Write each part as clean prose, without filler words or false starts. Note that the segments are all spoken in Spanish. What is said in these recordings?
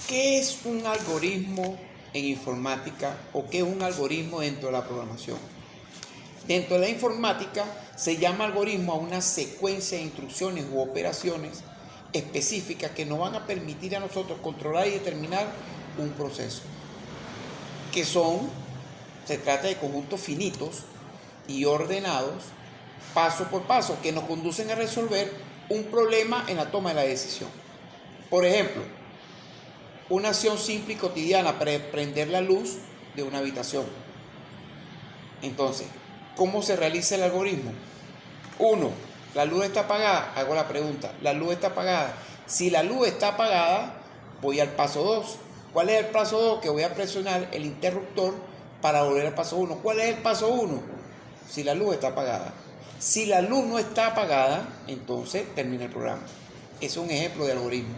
¿Qué es un algoritmo en informática o qué es un algoritmo dentro de la programación? Dentro de la informática se llama algoritmo a una secuencia de instrucciones u operaciones específicas que nos van a permitir a nosotros controlar y determinar un proceso. Se trata de conjuntos finitos y ordenados, paso por paso, que nos conducen a resolver un problema en la toma de la decisión. Por ejemplo, una acción simple y cotidiana para prender la luz de una habitación. Entonces, ¿cómo se realiza el algoritmo? 1. ¿La luz está apagada? Hago la pregunta. ¿La luz está apagada? Si la luz está apagada, voy al paso 2. ¿Cuál es el paso 2? Que voy a presionar el interruptor para volver al paso 1. ¿Cuál es el paso 1? Si la luz está apagada. Si la luz no está apagada, entonces termina el programa. Ese es un ejemplo de algoritmo.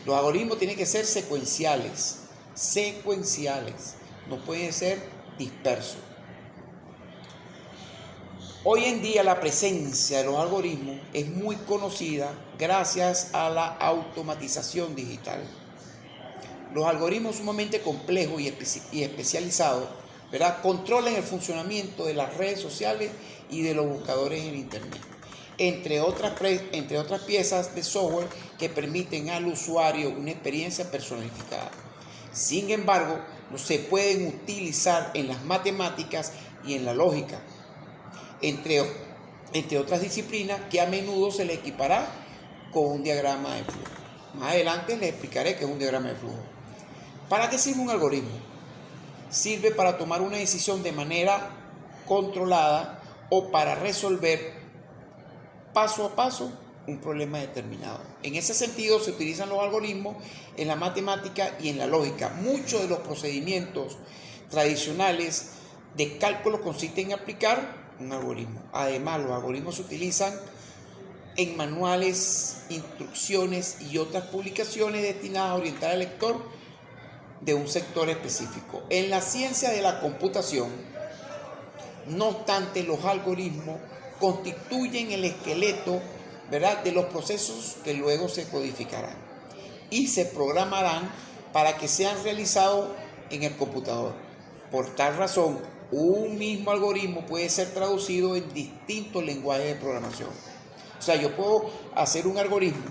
Los algoritmos tienen que ser secuenciales, no pueden ser dispersos. Hoy en día la presencia de los algoritmos es muy conocida gracias a la automatización digital. Los algoritmos sumamente complejos y especializados, ¿verdad?, controlan el funcionamiento de las redes sociales y de los buscadores en Internet. Entre otras piezas de software que permiten al usuario una experiencia personalizada. Sin embargo, no se pueden utilizar en las matemáticas y en la lógica, entre otras disciplinas que a menudo se le equipará con un diagrama de flujo. Más adelante les explicaré qué es un diagrama de flujo. ¿Para qué sirve un algoritmo? Sirve para tomar una decisión de manera controlada o para resolver paso a paso un problema determinado. En ese sentido se utilizan los algoritmos en la matemática y en la lógica. Muchos de los procedimientos tradicionales de cálculo consisten en aplicar un algoritmo. Además, los algoritmos se utilizan en manuales, instrucciones y otras publicaciones destinadas a orientar al lector de un sector específico. En la ciencia de la computación, no obstante, los algoritmos constituyen el esqueleto, ¿verdad?, de los procesos que luego se codificarán y se programarán para que sean realizados en el computador. Por tal razón, un mismo algoritmo puede ser traducido en distintos lenguajes de programación. O sea, yo puedo hacer un algoritmo,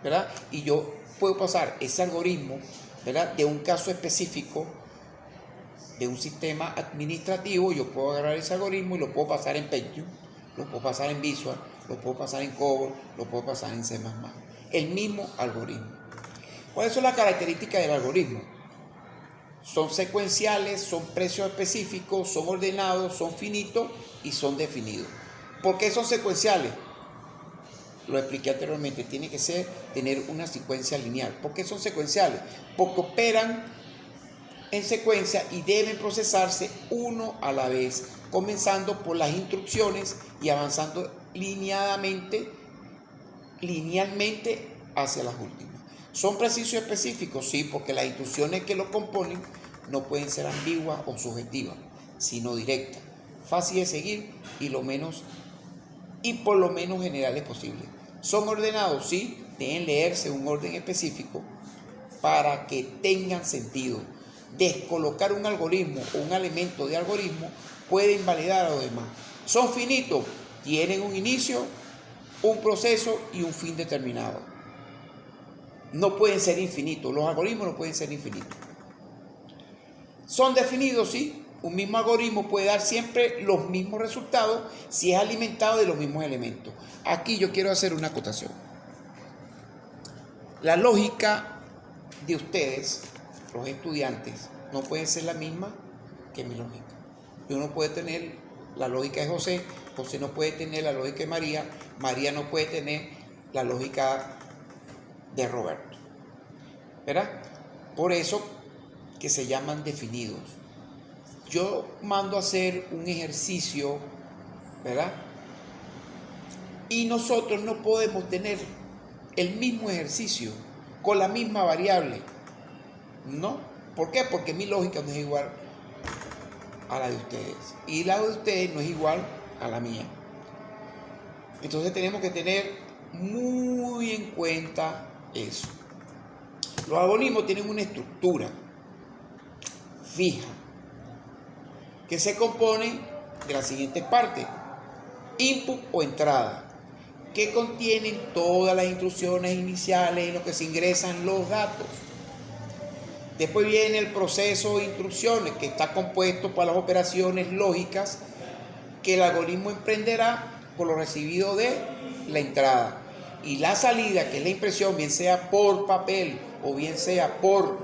¿verdad?, y yo puedo pasar ese algoritmo, ¿verdad?, de un caso específico de un sistema administrativo. Yo puedo agarrar ese algoritmo y lo puedo pasar en Pentium, lo puedo pasar en Visual, lo puedo pasar en COBOL, lo puedo pasar en C++. El mismo algoritmo. ¿Cuáles son las características del algoritmo? Son secuenciales, son precios específicos, son ordenados, son finitos y son definidos. ¿Por qué son secuenciales? Lo expliqué anteriormente, tiene que tener una secuencia lineal. ¿Por qué son secuenciales? Porque operan en secuencia y deben procesarse uno a la vez, comenzando por las instrucciones y avanzando linealmente hacia las últimas. ¿Son precisos y específicos? Sí, porque las instrucciones que lo componen no pueden ser ambiguas o subjetivas, sino directas, fáciles de seguir y por lo menos generales posible. ¿Son ordenados? Sí, deben leerse en un orden específico para que tengan sentido. Descolocar un algoritmo o un elemento de algoritmo puede invalidar a los demás. ¿Son finitos? Tienen un inicio, un proceso y un fin determinado. No pueden ser infinitos. Los algoritmos no pueden ser infinitos. ¿Son definidos? Sí. Un mismo algoritmo puede dar siempre los mismos resultados si es alimentado de los mismos elementos. Aquí yo quiero hacer una acotación. La lógica de ustedes, los estudiantes, no puede ser la misma que mi lógica. Yo no puedo tener la lógica de José, José no puede tener la lógica de María, María no puede tener la lógica de Roberto, ¿verdad? Por eso que se llaman definidos. Yo mando a hacer un ejercicio, ¿verdad? Y nosotros no podemos tener el mismo ejercicio con la misma variable, ¿no? ¿Por qué? Porque mi lógica no es igual a la de ustedes y la de ustedes no es igual a la mía. Entonces tenemos que tener muy en cuenta eso. Los algoritmos tienen una estructura fija que se compone de las siguientes partes: input o entrada, que contienen todas las instrucciones iniciales en lo que se ingresan los datos. Después viene el proceso de instrucciones, que está compuesto por las operaciones lógicas que el algoritmo emprenderá por lo recibido de la entrada. Y la salida, que es la impresión, bien sea por papel o bien sea por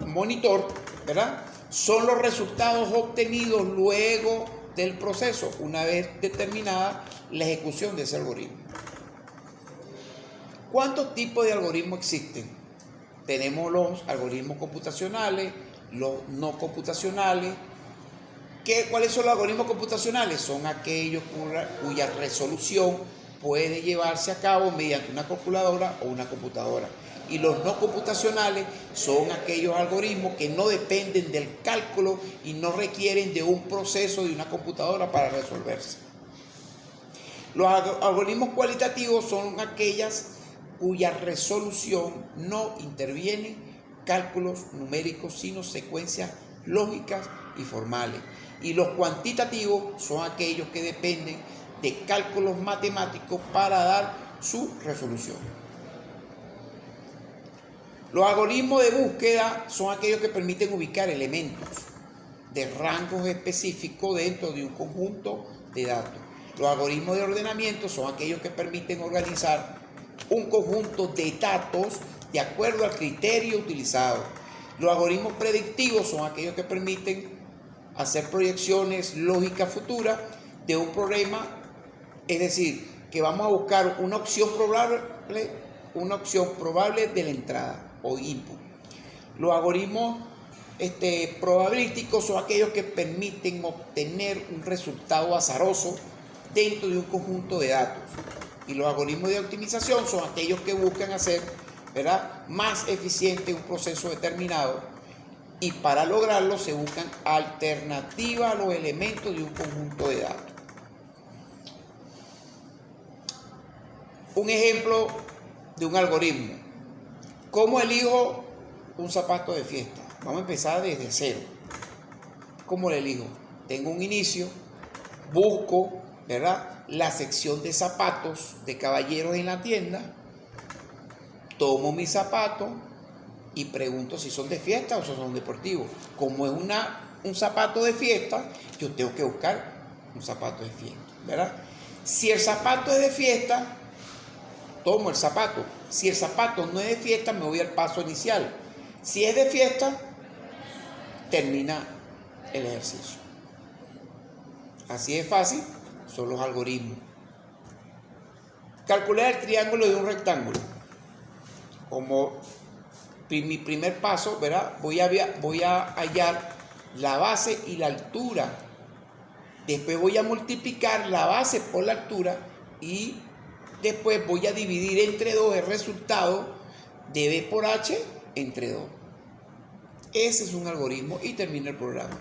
monitor, ¿verdad? Son los resultados obtenidos luego del proceso, una vez determinada la ejecución de ese algoritmo. ¿Cuántos tipos de algoritmos existen? Tenemos los algoritmos computacionales, los no computacionales. ¿Cuáles son los algoritmos computacionales? Son aquellos cuya resolución puede llevarse a cabo mediante una calculadora o una computadora. Y los no computacionales son aquellos algoritmos que no dependen del cálculo y no requieren de un proceso de una computadora para resolverse. Los algoritmos cualitativos son aquellas cuya resolución no intervienen cálculos numéricos, sino secuencias lógicas y formales. Y los cuantitativos son aquellos que dependen de cálculos matemáticos para dar su resolución. Los algoritmos de búsqueda son aquellos que permiten ubicar elementos de rangos específicos dentro de un conjunto de datos. Los algoritmos de ordenamiento son aquellos que permiten organizar un conjunto de datos de acuerdo al criterio utilizado. Los algoritmos predictivos son aquellos que permiten hacer proyecciones lógicas futuras de un problema, es decir, que vamos a buscar una opción probable de la entrada o input. Los algoritmos probabilísticos son aquellos que permiten obtener un resultado azaroso dentro de un conjunto de datos. Y los algoritmos de optimización son aquellos que buscan hacer, ¿verdad?, más eficiente un proceso determinado, y para lograrlo se buscan alternativas a los elementos de un conjunto de datos. Un ejemplo de un algoritmo: ¿cómo elijo un zapato de fiesta? Vamos a empezar desde cero. ¿Cómo lo elijo? Tengo un inicio, busco, ¿verdad?, la sección de zapatos de caballeros en la tienda, tomo mis zapatos y pregunto si son de fiesta o si son deportivos. Como es un zapato de fiesta, yo tengo que buscar un zapato de fiesta, ¿verdad? Si el zapato es de fiesta, tomo el zapato. Si el zapato no es de fiesta, me voy al paso inicial. Si es de fiesta, termina el ejercicio. Así de fácil son los algoritmos. Calcular el triángulo de un rectángulo. Como mi primer paso, ¿verdad?, voy a hallar la base y la altura. Después voy a multiplicar la base por la altura y después voy a dividir entre 2 el resultado de B por H entre 2. Ese es un algoritmo y termina el programa.